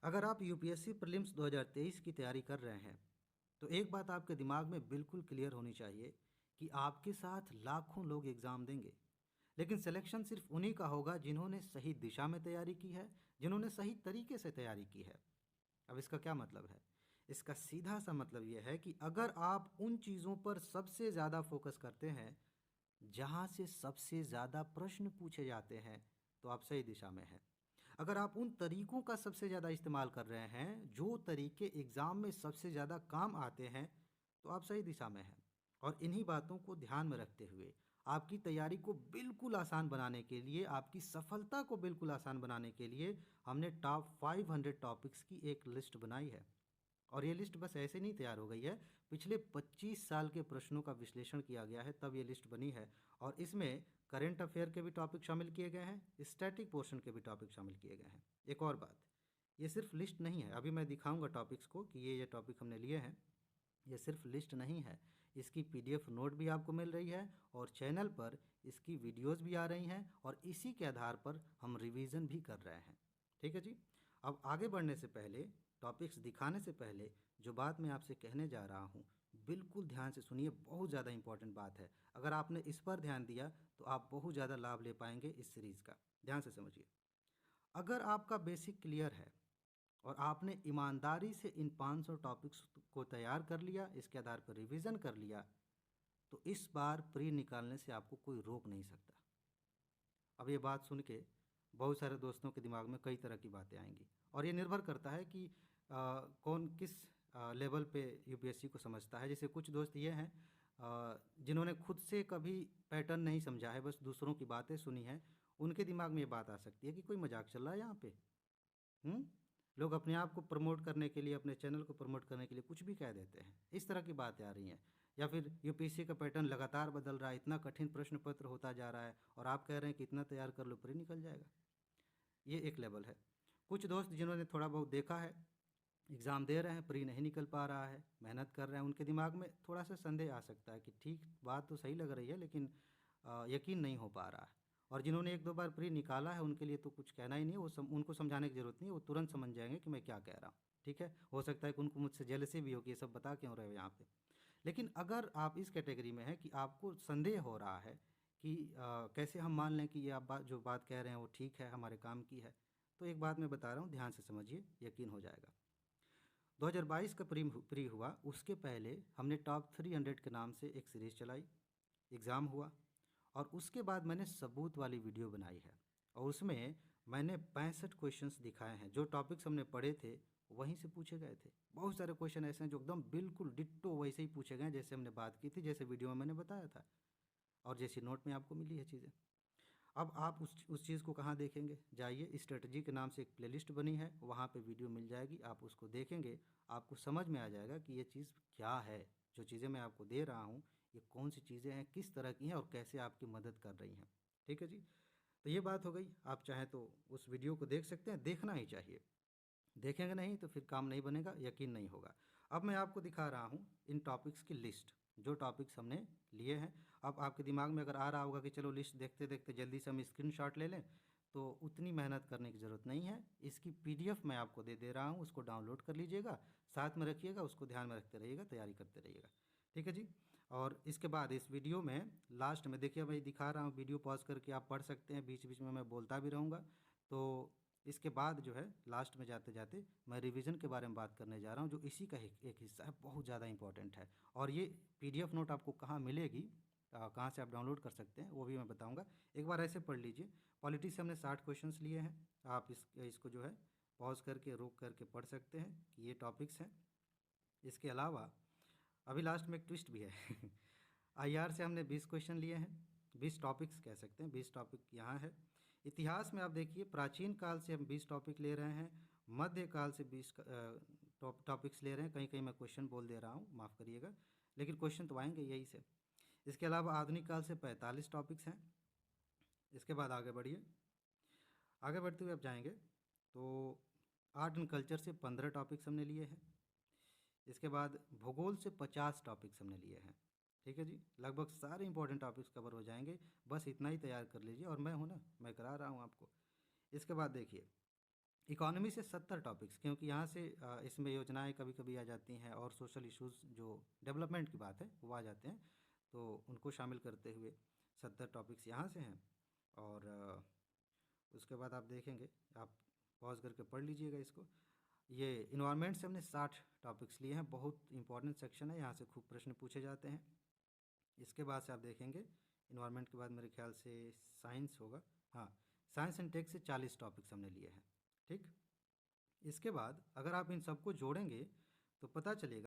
अगर आप UPSC prelims 2023 की तैयारी कर रहे हैं तो एक बात आपके दिमाग में बिल्कुल क्लियर होनी चाहिए कि आपके साथ लाखों लोग एग्ज़ाम देंगे, लेकिन सिलेक्शन सिर्फ उन्हीं का होगा जिन्होंने सही दिशा में तैयारी की है, जिन्होंने सही तरीके से तैयारी की है। अब इसका क्या मतलब है? इसका सीधा सा मतलब यह है कि अगर आप उन चीज़ों पर सबसे ज़्यादा फोकस करते हैं जहाँ से सबसे ज़्यादा प्रश्न पूछे जाते हैं, तो आप सही दिशा में हैं। अगर आप उन तरीकों का सबसे ज़्यादा इस्तेमाल कर रहे हैं जो तरीके एग्ज़ाम में सबसे ज़्यादा काम आते हैं, तो आप सही दिशा में हैं। और इन्हीं बातों को ध्यान में रखते हुए आपकी तैयारी को बिल्कुल आसान बनाने के लिए, आपकी सफलता को बिल्कुल आसान बनाने के लिए हमने टॉप 500 टॉपिक्स की एक लिस्ट बनाई है। और ये लिस्ट बस ऐसे नहीं तैयार हो गई है, पिछले 25 साल के प्रश्नों का विश्लेषण किया गया है तब ये लिस्ट बनी है। और इसमें करंट अफेयर के भी टॉपिक शामिल किए गए हैं, स्टैटिक पोर्शन के भी टॉपिक शामिल किए गए हैं। एक और बात, ये सिर्फ लिस्ट नहीं है, अभी मैं दिखाऊंगा टॉपिक्स को कि ये टॉपिक हमने लिए हैं। ये सिर्फ लिस्ट नहीं है, इसकी पीडीएफ नोट भी आपको मिल रही है और चैनल पर इसकी वीडियोस भी आ रही हैं और इसी के आधार पर हम रिवीजन भी कर रहे हैं। ठीक है जी। अब आगे बढ़ने से पहले, टॉपिक्स दिखाने से पहले, जो बात मैं आपसे कहने जा रहा हूँ बिल्कुल ध्यान से सुनिए, बहुत ज़्यादा इंपॉर्टेंट बात है। अगर आपने इस पर ध्यान दिया तो आप बहुत ज़्यादा लाभ ले पाएंगे इस सीरीज़ का। ध्यान से समझिए। अगर आपका बेसिक क्लियर है और आपने ईमानदारी से इन 500 टॉपिक्स को तैयार कर लिया, इसके आधार पर रिवीजन कर लिया, तो इस बार प्री निकालने से आपको कोई रोक नहीं सकता। अब ये बात सुन के बहुत सारे दोस्तों के दिमाग में कई तरह की बातें आएंगी और ये निर्भर करता है कि कौन किस लेवल पे यूपीएससी को समझता है। जैसे कुछ दोस्त ये हैं जिन्होंने खुद से कभी पैटर्न नहीं समझा है, बस दूसरों की बातें सुनी है, उनके दिमाग में ये बात आ सकती है कि कोई मजाक चल रहा है यहाँ पे। हम्म लोग अपने आप को प्रमोट करने के लिए, अपने चैनल को प्रमोट करने के लिए कुछ भी कह देते हैं, इस तरह की बातें आ रही हैं। या फिर यूपीएससी का पैटर्न लगातार बदल रहा है, इतना कठिन प्रश्न पत्र होता जा रहा है और आप कह रहे हैं कि इतना तैयार कर लो पर ही निकल जाएगा। ये एक लेवल है। कुछ दोस्त जिन्होंने थोड़ा बहुत देखा है, एग्ज़ाम दे रहे हैं, प्री नहीं निकल पा रहा है, मेहनत कर रहे हैं, उनके दिमाग में थोड़ा सा संदेह आ सकता है कि ठीक बात तो सही लग रही है लेकिन यकीन नहीं हो पा रहा है। और जिन्होंने एक दो बार प्री निकाला है उनके लिए तो कुछ कहना ही नहीं है, उनको समझाने की ज़रूरत नहीं है, वो तुरंत समझ जाएंगे कि मैं क्या कह रहा हूँ। ठीक है, हो सकता है कि उनको मुझसे जेलसी भी हो कि ये सब बता क्यों रहे हो यहाँ पे। लेकिन अगर आप इस कैटेगरी में हैं कि आपको संदेह हो रहा है कि कैसे हम मान लें कि ये आप जो बात कह रहे हैं वो ठीक है, हमारे काम की है, तो एक बात मैं बता रहा हूँ, ध्यान से समझिए, यकीन हो जाएगा। 2022 का प्री हुआ, उसके पहले हमने टॉप 300 के नाम से एक सीरीज़ चलाई, एग्ज़ाम हुआ और उसके बाद मैंने सबूत वाली वीडियो बनाई है और उसमें मैंने 65 क्वेश्चंस दिखाए हैं। जो टॉपिक्स हमने पढ़े थे वहीं से पूछे गए थे। बहुत सारे क्वेश्चन ऐसे हैं जो एकदम बिल्कुल डिट्टो वैसे ही पूछे गए हैं जैसे हमने बात की थी, जैसे वीडियो में मैंने बताया था और जैसी नोट में आपको मिली है चीज़ें। अब आप उस चीज़ को कहाँ देखेंगे? जाइए, स्ट्रेटजी के नाम से एक प्लेलिस्ट बनी है, वहाँ पे वीडियो मिल जाएगी, आप उसको देखेंगे, आपको समझ में आ जाएगा कि ये चीज़ क्या है। जो चीज़ें मैं आपको दे रहा हूँ ये कौन सी चीज़ें हैं, किस तरह की हैं और कैसे आपकी मदद कर रही हैं। ठीक है जी। तो ये बात हो गई। आप चाहें तो उस वीडियो को देख सकते हैं, देखना ही चाहिए। देखेंगे नहीं तो फिर काम नहीं बनेगा, यकीन नहीं होगा। अब मैं आपको दिखा रहा हूँ इन टॉपिक्स की लिस्ट, जो टॉपिक्स हमने लिए हैं। अब आपके दिमाग में अगर आ रहा होगा कि चलो लिस्ट देखते देखते जल्दी से हम स्क्रीनशॉट ले लें, तो उतनी मेहनत करने की ज़रूरत नहीं है। इसकी पीडीएफ मैं आपको दे दे रहा हूँ, उसको डाउनलोड कर लीजिएगा, साथ में रखिएगा, उसको ध्यान में रखते रहिएगा, तैयारी करते रहिएगा। ठीक है जी। और इसके बाद इस वीडियो में लास्ट में देखिए, मैं दिखा रहा हूँ, वीडियो पॉज करके आप पढ़ सकते हैं, बीच बीच में मैं बोलता भी रहूँगा। तो इसके बाद जो है लास्ट में जाते जाते मैं रिवीजन के बारे में बात करने जा रहा हूँ, जो इसी का एक हिस्सा है, बहुत ज़्यादा इंपॉर्टेंट है। और ये पीडीएफ नोट आपको कहाँ मिलेगी, कहाँ से आप डाउनलोड कर सकते हैं, वो भी मैं बताऊंगा। एक बार ऐसे पढ़ लीजिए। पॉलिटी से हमने 60 क्वेश्चंस लिए हैं, आप इसको जो है पॉज करके रोक करके पढ़ सकते हैं कि ये टॉपिक्स हैं। इसके अलावा अभी लास्ट में एक ट्विस्ट भी है आईआर से हमने 20 क्वेश्चन लिए हैं, 20 टॉपिक्स कह सकते हैं, 20 टॉपिक यहाँ है। इतिहास में आप देखिए, प्राचीन काल से हम 20 टॉपिक ले रहे हैं, मध्यकाल से 20 टॉपिक्स ले रहे हैं। कहीं कहीं मैं क्वेश्चन बोल दे रहा हूँ, माफ़ करिएगा, लेकिन क्वेश्चन तो आएंगे यही से। इसके अलावा आधुनिक काल से 45 टॉपिक्स हैं। इसके बाद आगे बढ़िए, आगे बढ़ते हुए आप जाएंगे तो आर्ट एंड कल्चर से 15 टॉपिक्स हमने लिए हैं। इसके बाद भूगोल से 50 टॉपिक्स हमने लिए हैं। ठीक है जी, लगभग सारे इंपॉर्टेंट टॉपिक्स कवर हो जाएंगे, बस इतना ही तैयार कर लीजिए और मैं हूँ ना, मैं करा रहा हूँ आपको। इसके बाद देखिए, इकोनॉमी से 70 टॉपिक्स, क्योंकि यहाँ से इसमें योजनाएं कभी कभी आ जाती हैं और सोशल इश्यूज़ जो डेवलपमेंट की बात है वो आ जाते हैं, तो उनको शामिल करते हुए 70 टॉपिक्स यहाँ से हैं। और उसके बाद आप देखेंगे, आप पॉज करके पढ़ लीजिएगा इसको। ये इन्वायरमेंट से हमने 60 टॉपिक्स लिए हैं, बहुत इंपॉर्टेंट सेक्शन है, यहाँ से खूब प्रश्न पूछे जाते हैं। इसके बाद से आप देखेंगे इन्वायरमेंट के बाद मेरे ख्याल से साइंस होगा। हाँ, साइंस एंड टेक से 40 टॉपिक्स हमने लिए हैं। ठीक, इसके बाद अगर आप इन सबको जोड़ेंगे तो पता चलेगा